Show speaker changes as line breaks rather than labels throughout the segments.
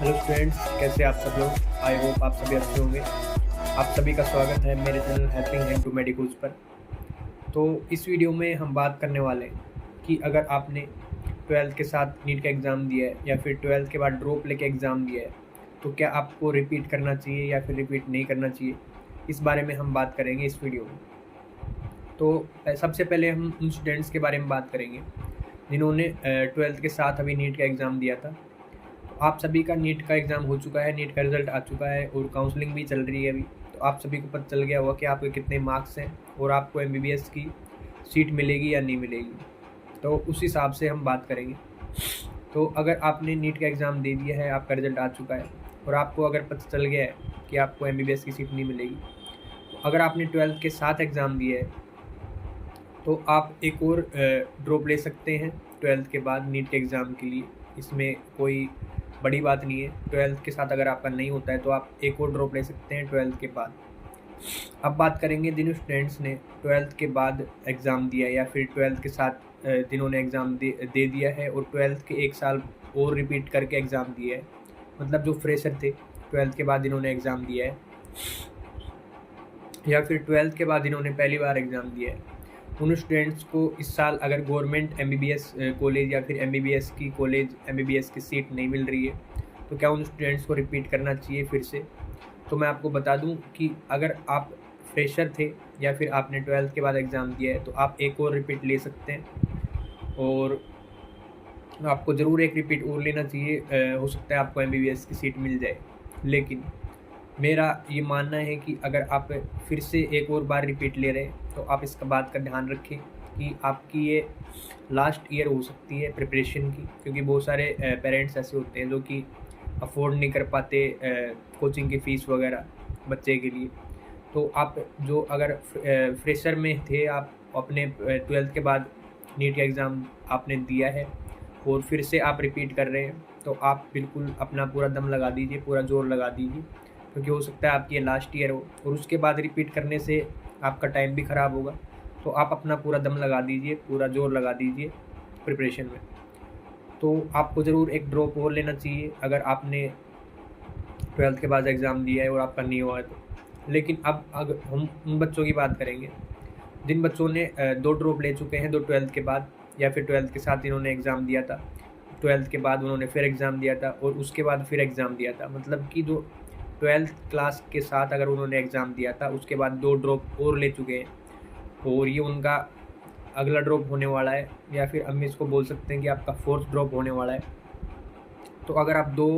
Hello students, कैसे आप सब लोग। आई होप आप सभी अच्छे होंगे। आप सभी का स्वागत है मेरे channel helping hand to medicals पर। तो इस वीडियो में हम बात करने वाले हैं कि अगर आपने ट्वेल्थ के साथ नीट का एग्ज़ाम दिया है या फिर ट्वेल्थ के बाद ड्रॉप लेके एग्ज़ाम दिया है, तो क्या आपको रिपीट करना चाहिए या फिर रिपीट नहीं करना चाहिए, इस बारे में हम बात करेंगे इस वीडियो में। तो सबसे पहले हम उन स्टूडेंट्स के बारे में बात करेंगे जिन्होंने ट्वेल्थ के साथ अभी नीट का एग्ज़ाम दिया था। आप सभी का नीट का एग्ज़ाम हो चुका है, नीट का रिज़ल्ट आ चुका है और काउंसलिंग भी चल रही है अभी। तो आप सभी को पता चल गया होगा कि आपके कितने मार्क्स हैं और आपको एमबीबीएस की सीट मिलेगी या नहीं मिलेगी। तो उस हिसाब से हम बात करेंगे। तो अगर आपने नीट का एग्ज़ाम दे दिया है, आपका रिज़ल्ट आ चुका है और आपको अगर पता चल गया है कि आपको एमबीबीएस की सीट नहीं मिलेगी, तो अगर आपने ट्वेल्थ के साथ एग्ज़ाम दिया है तो आप एक और ड्रॉप ले सकते हैं ट्वेल्थ के बाद नीट के एग्ज़ाम के लिए। इसमें कोई बड़ी बात नहीं है। ट्वेल्थ के साथ अगर आपका नहीं होता है तो आप एक और ड्रॉप ले सकते हैं ट्वेल्थ के बाद। अब बात करेंगे जिन स्टूडेंट्स ने ट्वेल्थ के बाद एग्ज़ाम दिया या फिर ट्वेल्थ के साथ जिन्होंने एग्ज़ाम दे दिया है और ट्वेल्थ के एक साल और रिपीट करके एग्ज़ाम दिया है, मतलब जो फ्रेशर थे ट्वेल्थ के बाद जिन्होंने एग्ज़ाम दिया है या फिर ट्वेल्थ के बाद जिन्होंने पहली बार एग्ज़ाम दिया है, उन स्टूडेंट्स को इस साल अगर गवर्नमेंट एमबीबीएस कॉलेज या फिर एमबीबीएस की कॉलेज एमबीबीएस की सीट नहीं मिल रही है, तो क्या उन स्टूडेंट्स को रिपीट करना चाहिए फिर से। तो मैं आपको बता दूं कि अगर आप फ्रेशर थे या फिर आपने ट्वेल्थ के बाद एग्ज़ाम दिया है तो आप एक और रिपीट ले सकते हैं और आपको ज़रूर एक रिपीट और लेना चाहिए। हो सकता है आपको एमबीबीएस की सीट मिल जाए, लेकिन मेरा ये मानना है कि अगर आप फिर से एक और बार रिपीट ले रहे हैं तो आप इसका बात का ध्यान रखें कि आपकी ये लास्ट ईयर हो सकती है प्रिपरेशन की, क्योंकि बहुत सारे पेरेंट्स ऐसे होते हैं जो कि अफोर्ड नहीं कर पाते कोचिंग की फ़ीस वगैरह बच्चे के लिए। तो आप जो अगर फ्रेशर में थे, आप अपने ट्वेल्थ के बाद नीट का एग्ज़ाम आपने दिया है और फिर से आप रिपीट कर रहे हैं, तो आप बिल्कुल अपना पूरा दम लगा दीजिए, पूरा ज़ोर लगा दीजिए, क्योंकि हो सकता है आपकी ये लास्ट ईयर हो और उसके बाद रिपीट करने से आपका टाइम भी ख़राब होगा। तो आप अपना पूरा दम लगा दीजिए, पूरा ज़ोर लगा दीजिए प्रिपरेशन में। तो आपको ज़रूर एक ड्रॉप और लेना चाहिए अगर आपने ट्वेल्थ के बाद एग्ज़ाम दिया है और आपका नहीं हुआ है तो। लेकिन अब अगर हम उन बच्चों की बात करेंगे जिन बच्चों ने 2 ड्रॉप ले चुके हैं, 2 ट्वेल्थ के बाद या फिर ट्वेल्थ के साथ इन्होंने एग्ज़ाम दिया था, ट्वेल्थ के बाद उन्होंने फिर एग्ज़ाम दिया था और उसके बाद फिर एग्ज़ाम दिया था। मतलब कि जो ट्वेल्थ क्लास के साथ अगर उन्होंने एग्ज़ाम दिया था उसके बाद 2 ड्रॉप और ले चुके हैं और ये उनका अगला ड्रॉप होने वाला है, या फिर हम इसको बोल सकते हैं कि आपका 4th ड्रॉप होने वाला है। तो अगर आप 2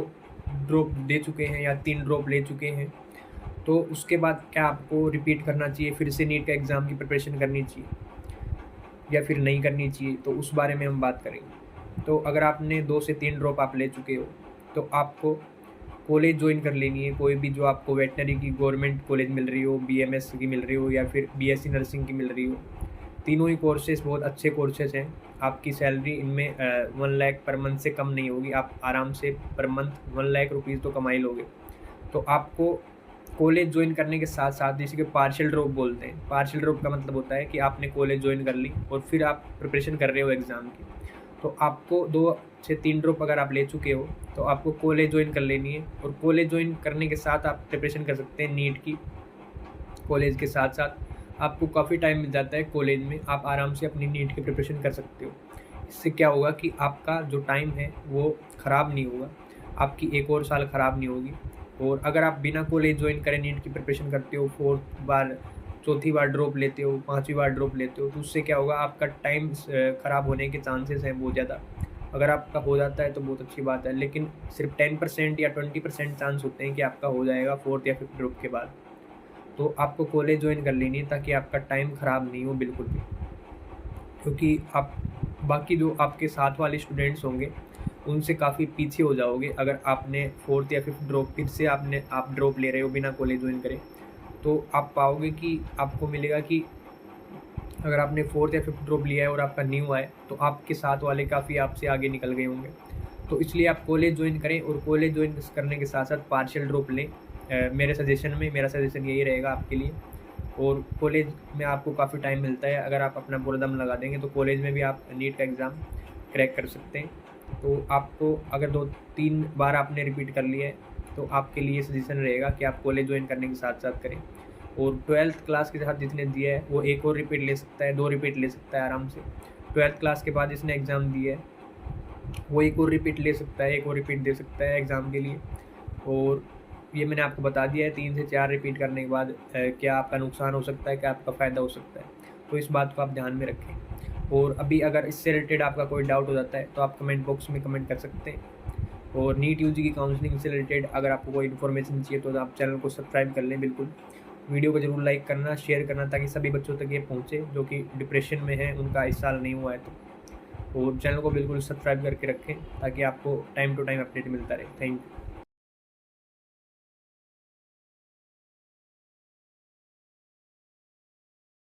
ड्रॉप दे चुके हैं या 3 ड्रॉप ले चुके हैं, तो उसके बाद क्या आपको रिपीट करना चाहिए, फिर से नीट का एग्ज़ाम की प्रिपरेशन करनी चाहिए या फिर नहीं करनी चाहिए, तो उस बारे में हम बात करेंगे। तो अगर आपने 2 से 3 ड्रॉप आप ले चुके हो तो आपको कॉलेज ज्वाइन कर लेनी है, कोई भी जो आपको वेटनरी की गवर्नमेंट कॉलेज मिल रही हो, बीएमएस की मिल रही हो या फिर बीएससी नर्सिंग की मिल रही हो। तीनों ही कोर्सेज़ बहुत अच्छे कोर्सेज़ हैं। आपकी सैलरी इनमें 1 लाख पर मंथ से कम नहीं होगी। आप आराम से पर मंथ 1 लाख रुपीज़ तो कमा ही लोगे। तो आपको कॉलेज ज्वाइन करने के साथ साथ, जिसे कि पार्शियल ड्रॉप बोलते हैं, पार्शियल ड्रॉप का मतलब होता है कि आपने कॉलेज ज्वाइन कर ली और फिर आप प्रिपरेशन कर रहे हो एग्ज़ाम की, तो आपको 2 से 3 ड्रॉप अगर आप ले चुके हो तो आपको कॉलेज ज्वाइन कर लेनी है और कॉलेज ज्वाइन करने के साथ आप प्रिपरेशन कर सकते हैं नीट की। कॉलेज के साथ साथ आपको काफ़ी टाइम मिल जाता है कॉलेज में, आप आराम से अपनी नीट की प्रिपरेशन कर सकते हो। इससे क्या होगा कि आपका जो टाइम है वो ख़राब नहीं होगा, आपकी एक और साल ख़राब नहीं होगी। और अगर आप बिना कॉलेज ज्वाइन करें नीट की प्रिपरेशन करते हो, 4th बार 4थी बार ड्रॉप लेते हो, 5वीं बार ड्रॉप लेते हो, तो उससे क्या होगा, आपका टाइम ख़राब होने के चांसेस हैं बहुत ज़्यादा। अगर आपका हो जाता है तो बहुत अच्छी बात है, लेकिन सिर्फ 10% या 20% चांस होते हैं कि आपका हो जाएगा 4th या 5th ड्रॉप के बाद। तो आपको कॉलेज ज्वाइन कर लेनी है ताकि आपका टाइम ख़राब नहीं हो बिल्कुल भी, क्योंकि आप बाकी जो आपके साथ वाले स्टूडेंट्स होंगे उनसे काफ़ी पीछे हो जाओगे। अगर आपने 4th या 5th ड्रॉप फिर से आप ड्रॉप ले रहे हो बिना कॉलेज ज्वाइन करे, तो आप पाओगे कि आपको मिलेगा कि अगर आपने 4th या 5th ड्रॉप लिया है और आपका न्यू है तो आपके साथ वाले काफ़ी आपसे आगे निकल गए होंगे। तो इसलिए आप कॉलेज ज्वाइन करें और कॉलेज ज्वाइन करने के साथ साथ पार्शियल ड्रॉप लें। मेरा सजेशन यही रहेगा आपके लिए। और कॉलेज में आपको काफ़ी टाइम मिलता है, अगर आप अपना पूरा दम लगा देंगे तो कॉलेज में भी आप नीट का एग्ज़ाम क्रैक कर सकते हैं। तो आपको अगर 2-3 बार आपने रिपीट कर लिया है तो आपके लिए सजेशन रहेगा कि आप कॉलेज ज्वाइन करने के साथ साथ करें। और 12th क्लास के साथ जिसने दिया है वो एक और रिपीट ले सकता है, 2 रिपीट ले सकता है आराम से। 12th क्लास के बाद जिसने एग्ज़ाम दिया है वो एक और रिपीट ले सकता है, एक और रिपीट दे सकता है एग्ज़ाम के लिए। और ये मैंने आपको बता दिया है 3 से 4 रिपीट करने के बाद क्या आपका नुकसान हो सकता है, क्या आपका फ़ायदा हो सकता है। तो इस बात को आप ध्यान में रखें। और अभी अगर इससे रिलेटेड आपका कोई डाउट हो जाता है तो आप कमेंट बॉक्स में कमेंट कर सकते हैं। और नीट यूजी की काउंसलिंग से रिलेटेड अगर आपको कोई इन्फॉर्मेशन चाहिए तो आप चैनल को सब्सक्राइब कर लें बिल्कुल। वीडियो को ज़रूर लाइक करना, शेयर करना, ताकि सभी बच्चों तक ये पहुँचे जो कि डिप्रेशन में हैं, उनका इस साल नहीं हुआ है तो। और चैनल को बिल्कुल सब्सक्राइब करके रखें ताकि आपको टाइम टू टाइम अपडेट मिलता रहे। Thank you.